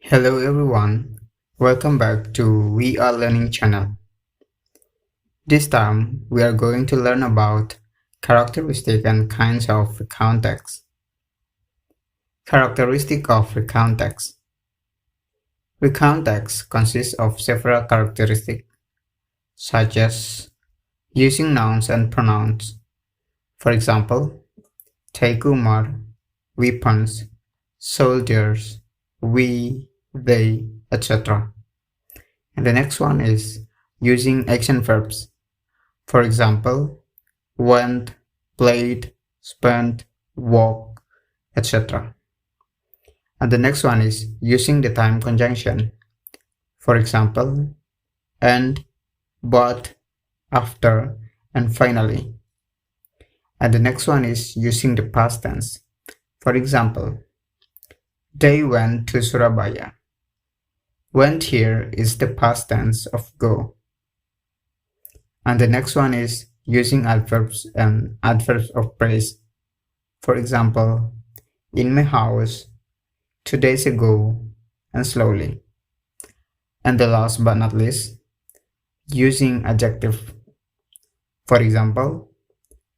Hello everyone, welcome back to We Are Learning channel. This time we are going to learn about characteristics and kinds of recount text. Characteristic of recount text. Recount text consists of several characteristics such as using nouns and pronouns. For example, take Umar, weapons, soldiers, we, they, etc. And the next one is using action verbs. For example, went, played, spent, walked, etc. And the next one is using the time conjunction. For example, and, but, after, and finally. And the next one is using the past tense. For example, they went to Surabaya. Went here is the past tense of go. And the next one is using adverbs and adverbs of praise. For example, in my house, 2 days ago, and slowly. And the last but not least, using adjective. For example,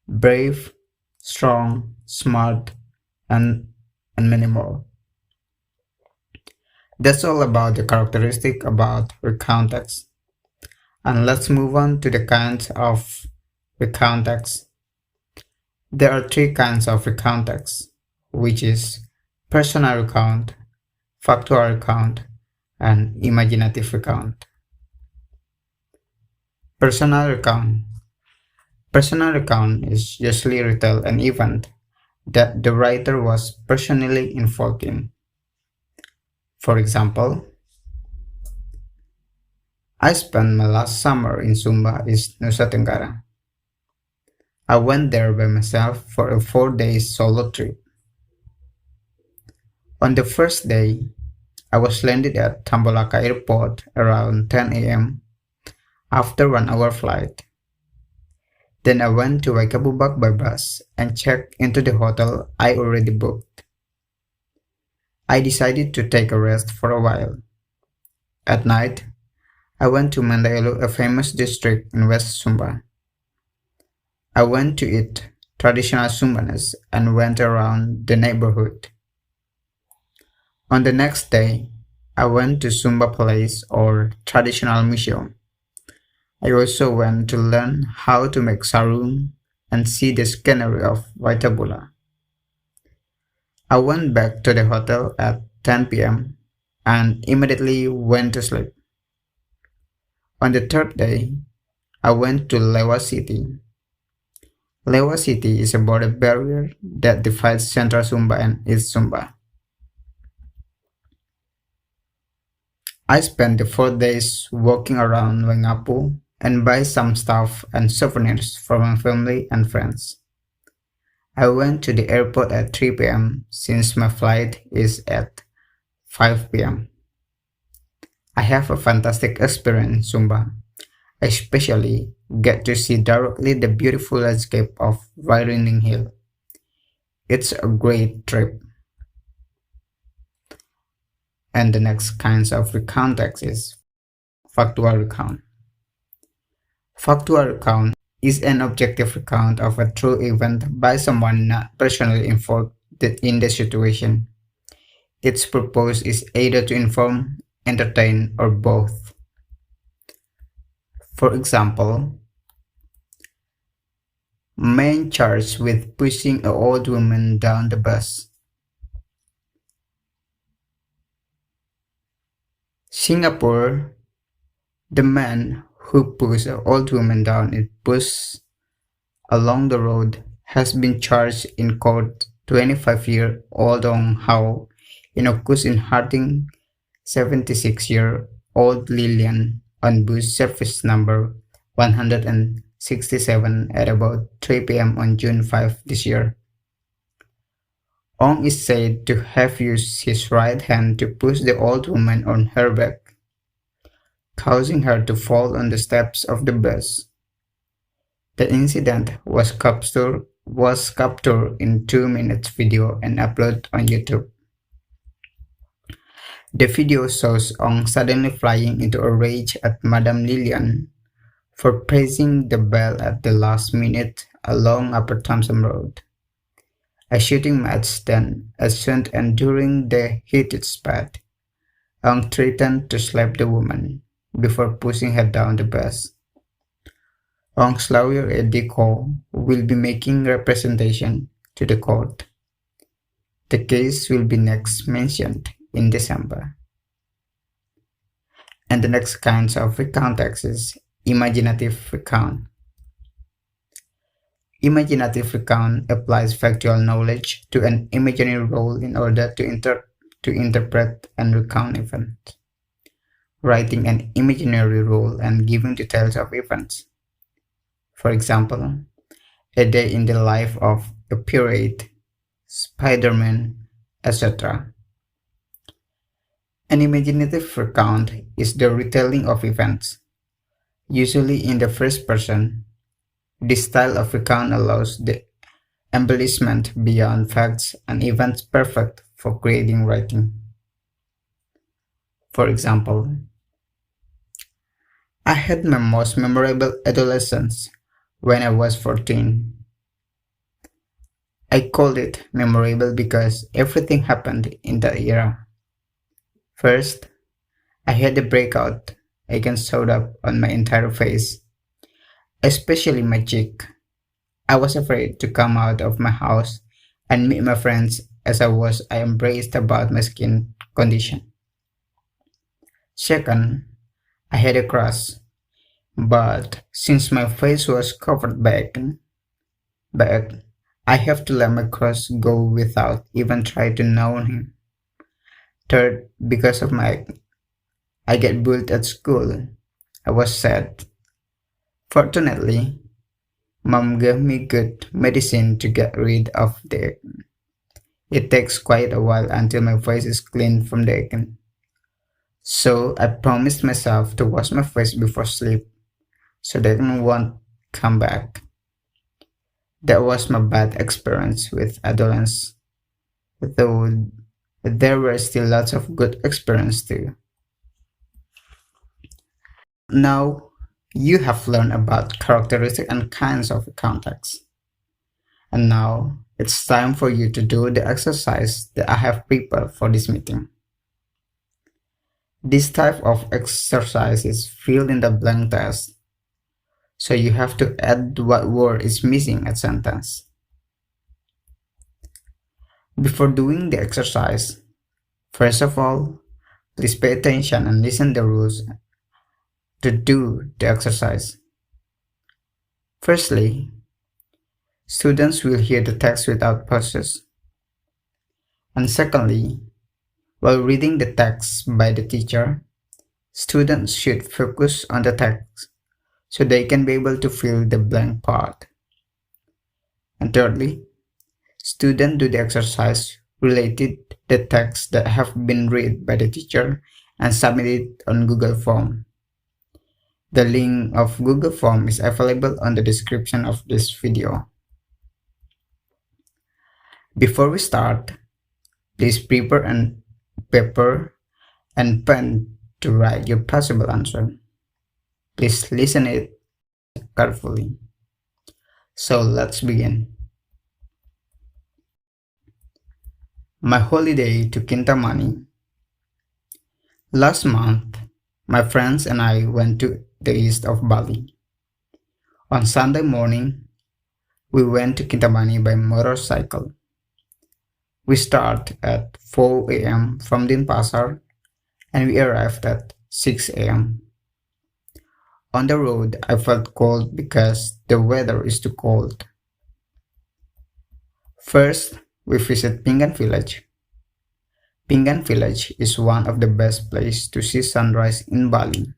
brave, strong, smart, and many more. That's all about the characteristic about recount text. And let's move on to the kinds of recount text. There are 3 kinds of recount text, which is personal recount, factual recount, and imaginative recount. Personal recount. Personal recount is usually retell an event that the writer was personally involved in. For example, I spent my last summer in Sumba, East Nusa Tenggara. I went there by myself for a 4-day solo trip. On the first day, I was landed at Tambolaka Airport around 10 a.m. after 1-hour flight. Then I went to Waikabubak by bus and checked into the hotel I already booked. I decided to take a rest for a while. At night, I went to Mandailu, a famous district in West Sumba. I went to eat traditional Sumbanes and went around the neighborhood. On the next day, I went to Sumba Place or Traditional Museum. I also went to learn how to make sarung and see the scenery of Waitabula. I went back to the hotel at 10 p.m. and immediately went to sleep. On the third day, I went to Lewa City. Lewa City is a border barrier that divides Central Sumba and East Sumba. I spent the 4 days walking around Wangapu and buy some stuff and souvenirs for my family and friends. I went to the airport at 3 p.m. since my flight is at 5 p.m. I have a fantastic experience in Sumba. I especially get to see directly the beautiful landscape of Wairing Hill. It's a great trip. And the next kinds of recount text is factual recount. Factual recount is an objective recount of a true event by someone not personally involved in the situation. Its purpose is either to inform, entertain, or both. For example, man charged with pushing an old woman down the bus. Singapore, the man who pushed an old woman down a bus along the road has been charged in court. 25-year-old Ong Hao in accused in hurting 76-year-old Lillian on bus service number 167 at about 3 p.m. on June 5 this year. Ong is said to have used his right hand to push the old woman on her back, causing her to fall on the steps of the bus. The incident was captured in 2 minutes video and uploaded on YouTube. The video shows Ong suddenly flying into a rage at Madame Lillian for pressing the bell at the last minute along Upper Thompson Road. A shooting match then ensued, and during the heated spat, Ong threatened to slap the woman before pushing her down the bus. Ong's lawyer Eddie Cole will be making representation to the court. The case will be next mentioned in December. And the next kind of recount text is imaginative recount. Imaginative recount applies factual knowledge to an imaginary role in order to interpret and recount events, writing an imaginary role and giving details of events. For example, a day in the life of a pirate, Spider-Man, etc. An imaginative recount is the retelling of events, usually in the first person. This style of recount allows the embellishment beyond facts and events perfect for creating writing. For example, I had my most memorable adolescence when I was 14. I called it memorable because everything happened in that era. First, I had a breakout again showed up on my entire face, especially my cheek. I was afraid to come out of my house and meet my friends as I embraced about my skin condition. Second, I had a crush, but since my face was covered back, I have to let my crush go without even trying to know him. Third, because of my acne, I get bullied at school. I was sad. Fortunately, Mom gave me good medicine to get rid of the acne. It takes quite a while until my face is clean from the acne. So I promised myself to wash my face before sleep so the acne won't come back. That was my bad experience with adolescence, though there were still lots of good experience too. Now, you have learned about characteristics and kinds of context. And now, it's time for you to do the exercise that I have prepared for this meeting. This type of exercise is fill in the blank test. So you have to add what word is missing at sentence. Before doing the exercise, first of all, please pay attention and listen the rules to do the exercise. Firstly, students will hear the text without pauses. And secondly, while reading the text by the teacher, students should focus on the text so they can be able to fill the blank part. And thirdly, students do the exercise related to the text that have been read by the teacher and submit it on Google Form. The link of Google Form is available on the description of this video. Before we start, please prepare a paper and pen to write your possible answer. Please listen it carefully. So let's begin. My holiday to Kintamani. Last month, my friends and I went to the east of Bali. On Sunday morning, we went to Kintamani by motorcycle. We start at 4 a.m. from Denpasar and we arrived at 6 a.m. On the road, I felt cold because the weather is too cold. First, we visit Pingan Village. Pingan Village is one of the best places to see sunrise in Bali.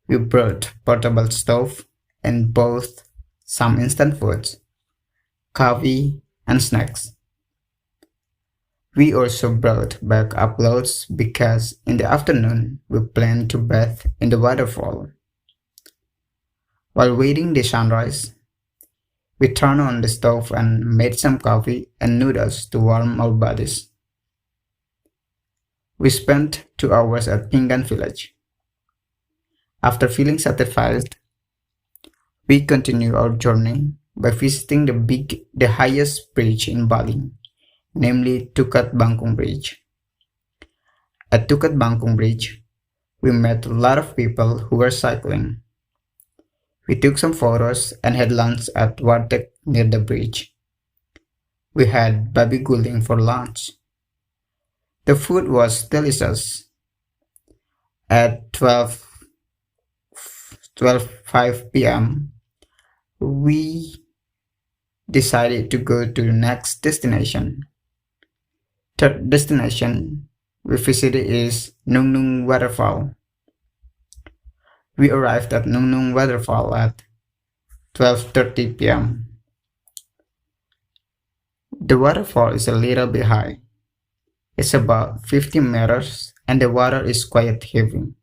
We brought portable stove and both some instant foods, coffee, and snacks. We also brought back uploads because in the afternoon we planned to bathe in the waterfall. While waiting the sunrise, we turned on the stove and made some coffee and noodles to warm our bodies. We spent 2 hours at Pingan village. After feeling satisfied, we continued our journey by visiting the highest bridge in Bali, namely Tukat Bangkong Bridge. At Tukat Bangkong Bridge, we met a lot of people who were cycling. We took some photos and had lunch at Warteg near the bridge. We had babi guling for lunch. The food was delicious. At 12:05 p.m., we decided to go to the next destination. Third destination we visited is Nung Nung Waterfall. We arrived at Nung Nung Waterfall at 12:30 p.m. The waterfall is a little bit high. It's about 50 meters and the water is quite heavy.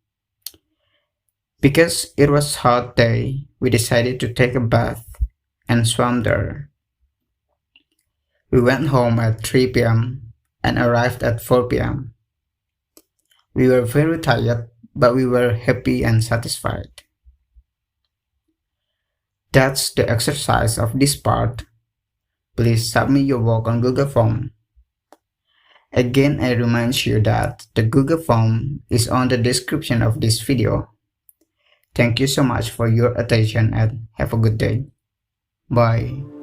Because it was hot day, we decided to take a bath and swam there. We went home at 3 p.m. and arrived at 4 p.m. We were very tired, but we were happy and satisfied. That's the exercise of this part. Please submit your work on Google Form. Again, I remind you that the Google Form is on the description of this video. Thank you so much for your attention and have a good day. Bye.